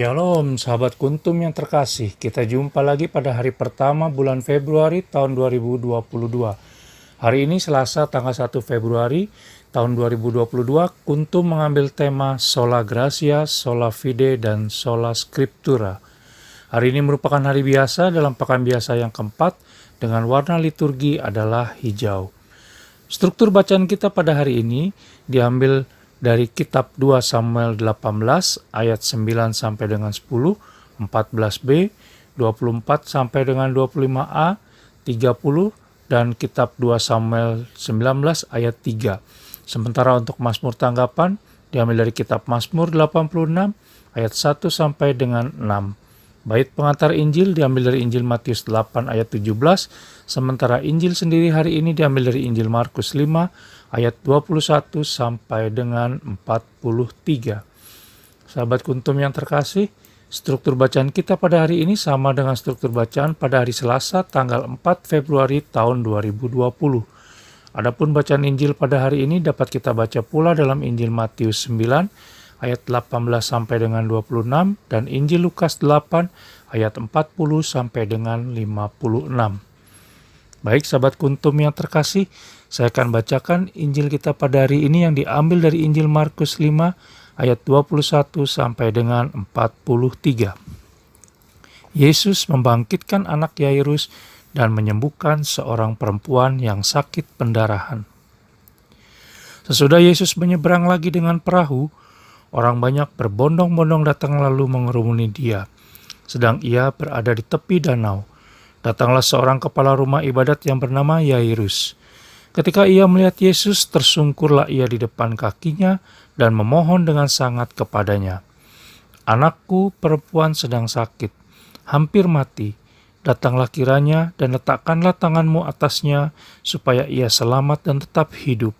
Shalom sahabat Kuntum yang terkasih, kita jumpa lagi pada hari pertama bulan Februari tahun 2022. Hari ini Selasa tanggal 1 Februari tahun 2022, Kuntum mengambil tema Sola Gratia, Sola Fide, dan Sola Scriptura. Hari ini merupakan hari biasa dalam pekan biasa yang keempat dengan warna liturgi adalah hijau. Struktur bacaan kita pada hari ini diambil dari kitab 2 Samuel 18 ayat 9 sampai dengan 10, 14b, 24 sampai dengan 25a, 30, dan kitab 2 Samuel 19 ayat 3. Sementara untuk Mazmur tanggapan diambil dari kitab Mazmur 86 ayat 1 sampai dengan 6. Bait pengantar Injil diambil dari Injil Matius 8 ayat 17, sementara Injil sendiri hari ini diambil dari Injil Markus 5 ayat 21 sampai dengan 43. Sahabat Kuntum yang terkasih, struktur bacaan kita pada hari ini sama dengan struktur bacaan pada hari Selasa tanggal 4 Februari tahun 2020. Adapun bacaan Injil pada hari ini dapat kita baca pula dalam Injil Matius 9 ayat 18 sampai dengan 26 dan Injil Lukas 8 ayat 40 sampai dengan 56. Baik sahabat Kuntum yang terkasih, saya akan bacakan Injil kita pada hari ini yang diambil dari Injil Markus 5 ayat 21 sampai dengan 43. Yesus membangkitkan anak Yairus dan menyembuhkan seorang perempuan yang sakit pendarahan. Sesudah Yesus menyeberang lagi dengan perahu, orang banyak berbondong-bondong datang lalu mengerumuni dia. Sedang ia berada di tepi danau, datanglah seorang kepala rumah ibadat yang bernama Yairus. Ketika ia melihat Yesus, tersungkurlah ia di depan kakinya dan memohon dengan sangat kepadanya. Anakku perempuan sedang sakit, hampir mati. Datanglah kiranya dan letakkanlah tanganmu atasnya supaya ia selamat dan tetap hidup.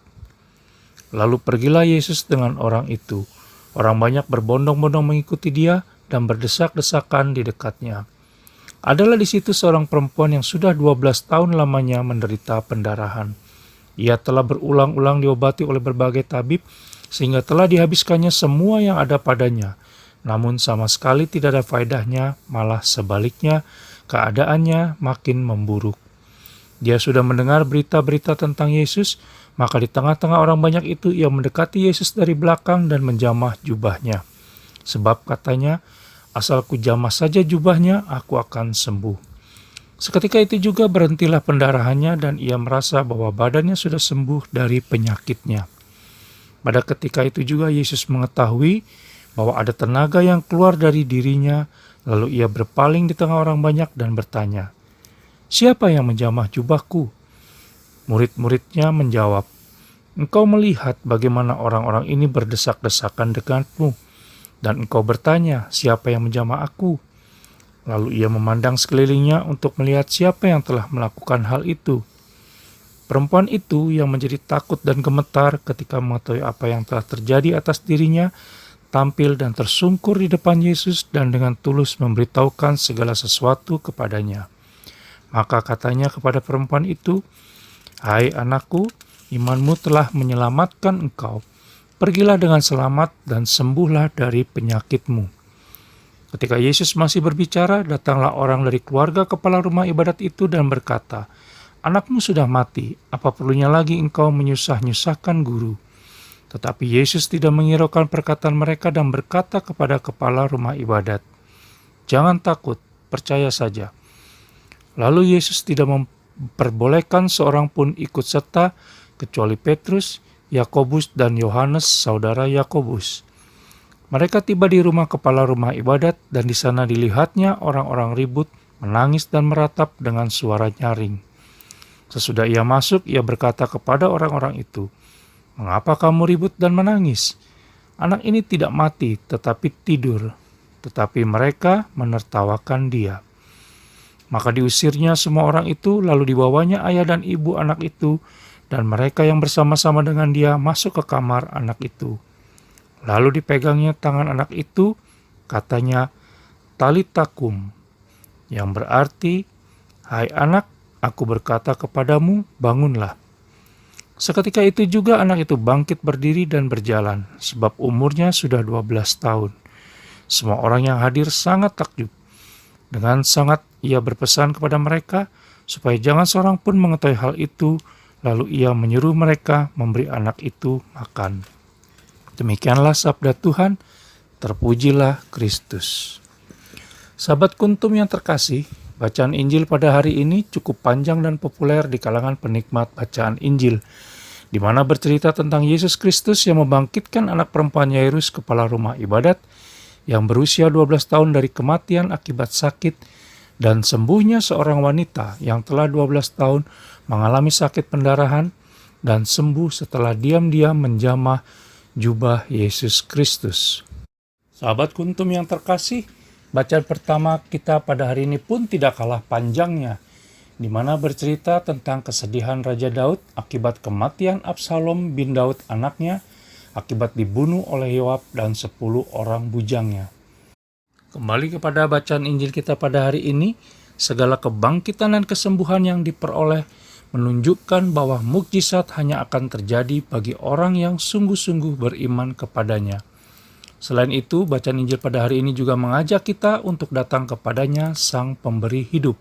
Lalu pergilah Yesus dengan orang itu. Orang banyak berbondong-bondong mengikuti dia dan berdesak-desakan di dekatnya. Adalah di situ seorang perempuan yang sudah 12 tahun lamanya menderita pendarahan. Ia telah berulang-ulang diobati oleh berbagai tabib sehingga telah dihabiskannya semua yang ada padanya. Namun sama sekali tidak ada faedahnya, malah sebaliknya keadaannya makin memburuk. Dia sudah mendengar berita-berita tentang Yesus, maka di tengah-tengah orang banyak itu ia mendekati Yesus dari belakang dan menjamah jubahnya. Sebab katanya, asal ku jamah saja jubahnya, aku akan sembuh. Seketika itu juga berhentilah pendarahannya dan ia merasa bahwa badannya sudah sembuh dari penyakitnya. Pada ketika itu juga Yesus mengetahui bahwa ada tenaga yang keluar dari dirinya, lalu ia berpaling di tengah orang banyak dan bertanya, "Siapa yang menjamah jubahku?" Murid-muridnya menjawab, "Engkau melihat bagaimana orang-orang ini berdesak-desakan denganmu, dan engkau bertanya, siapa yang menjamah aku?" Lalu ia memandang sekelilingnya untuk melihat siapa yang telah melakukan hal itu. Perempuan itu yang menjadi takut dan gemetar ketika mengetahui apa yang telah terjadi atas dirinya, tampil dan tersungkur di depan Yesus dan dengan tulus memberitahukan segala sesuatu kepadanya. Maka katanya kepada perempuan itu, "Hai anakku, imanmu telah menyelamatkan engkau. Pergilah dengan selamat dan sembuhlah dari penyakitmu." Ketika Yesus masih berbicara, datanglah orang dari keluarga kepala rumah ibadat itu dan berkata, "Anakmu sudah mati, apa perlunya lagi engkau menyusah-nyusahkan guru?" Tetapi Yesus tidak menghiraukan perkataan mereka dan berkata kepada kepala rumah ibadat, "Jangan takut, percaya saja." Lalu Yesus tidak memperbolehkan seorang pun ikut serta kecuali Petrus, Yakobus, dan Yohanes, saudara Yakobus. Mereka tiba di rumah kepala rumah ibadat dan di sana dilihatnya orang-orang ribut, menangis dan meratap dengan suara nyaring. Sesudah ia masuk, ia berkata kepada orang-orang itu, "Mengapa kamu ribut dan menangis? Anak ini tidak mati, tetapi tidur." Tetapi mereka menertawakan dia. Maka diusirnya semua orang itu, lalu dibawanya ayah dan ibu anak itu, dan mereka yang bersama-sama dengan dia masuk ke kamar anak itu. Lalu dipegangnya tangan anak itu, katanya, "Talita kum," yang berarti, "Hai anak, aku berkata kepadamu, bangunlah." Seketika itu juga anak itu bangkit berdiri dan berjalan, sebab umurnya sudah 12 tahun. Semua orang yang hadir sangat takjub. Dengan sangat ia berpesan kepada mereka supaya jangan seorang pun mengetahui hal itu, lalu ia menyuruh mereka memberi anak itu makan. Demikianlah sabda Tuhan, terpujilah Kristus. Sahabat Kuntum yang terkasih, bacaan Injil pada hari ini cukup panjang dan populer di kalangan penikmat bacaan Injil, di mana bercerita tentang Yesus Kristus yang membangkitkan anak perempuan Yairus, kepala rumah ibadat, yang berusia 12 tahun dari kematian akibat sakit, dan sembuhnya seorang wanita yang telah 12 tahun mengalami sakit pendarahan dan sembuh setelah diam-diam menjamah jubah Yesus Kristus. Sahabat Kuntum yang terkasih, bacaan pertama kita pada hari ini pun tidak kalah panjangnya, di mana bercerita tentang kesedihan Raja Daud akibat kematian Absalom bin Daud anaknya, akibat dibunuh oleh Yoab dan 10 orang bujangnya. Kembali kepada bacaan Injil kita pada hari ini, segala kebangkitan dan kesembuhan yang diperoleh menunjukkan bahwa mukjizat hanya akan terjadi bagi orang yang sungguh-sungguh beriman kepadanya. Selain itu, bacaan Injil pada hari ini juga mengajak kita untuk datang kepadanya, Sang Pemberi Hidup.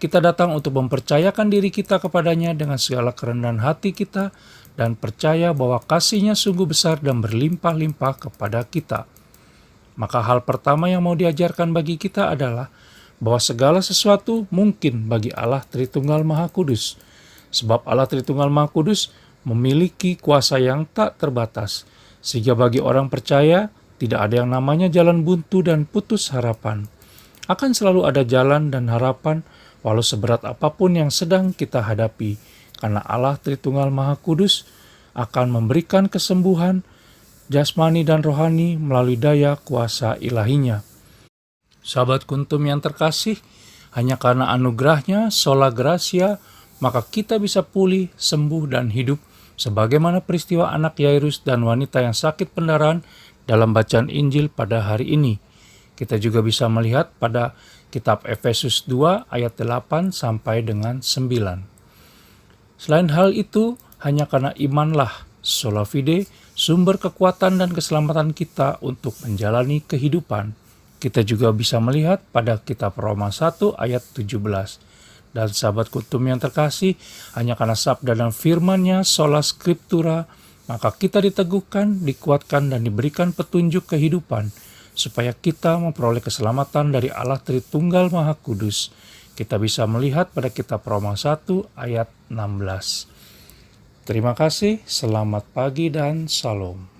Kita datang untuk mempercayakan diri kita kepadanya dengan segala kerendahan hati kita dan percaya bahwa kasih-Nya sungguh besar dan berlimpah-limpah kepada kita. Maka hal pertama yang mau diajarkan bagi kita adalah bahwa segala sesuatu mungkin bagi Allah Tritunggal Maha Kudus. Sebab Allah Tritunggal Maha Kudus memiliki kuasa yang tak terbatas, sehingga bagi orang percaya tidak ada yang namanya jalan buntu dan putus harapan. Akan selalu ada jalan dan harapan walau seberat apapun yang sedang kita hadapi, karena Allah Tritunggal Maha Kudus akan memberikan kesembuhan jasmani dan rohani melalui daya kuasa ilahinya. Sahabat Kuntum yang terkasih, hanya karena anugerahnya, sola gracia, maka kita bisa pulih, sembuh, dan hidup, sebagaimana peristiwa anak Yairus dan wanita yang sakit pendarahan dalam bacaan Injil pada hari ini. Kita juga bisa melihat pada kitab Efesus 2 ayat 8 sampai dengan 9. Selain hal itu, hanya karena imanlah, sola fide, sumber kekuatan dan keselamatan kita untuk menjalani kehidupan. Kita juga bisa melihat pada kitab Roma 1 ayat 17. Dan sahabat Kuntum yang terkasih, hanya karena sabda dan firman-Nya sola scriptura, maka kita diteguhkan, dikuatkan, dan diberikan petunjuk kehidupan, supaya kita memperoleh keselamatan dari Allah Tritunggal Maha Kudus. Kita bisa melihat pada kitab Roma 1 ayat 16. Terima kasih, selamat pagi dan salam.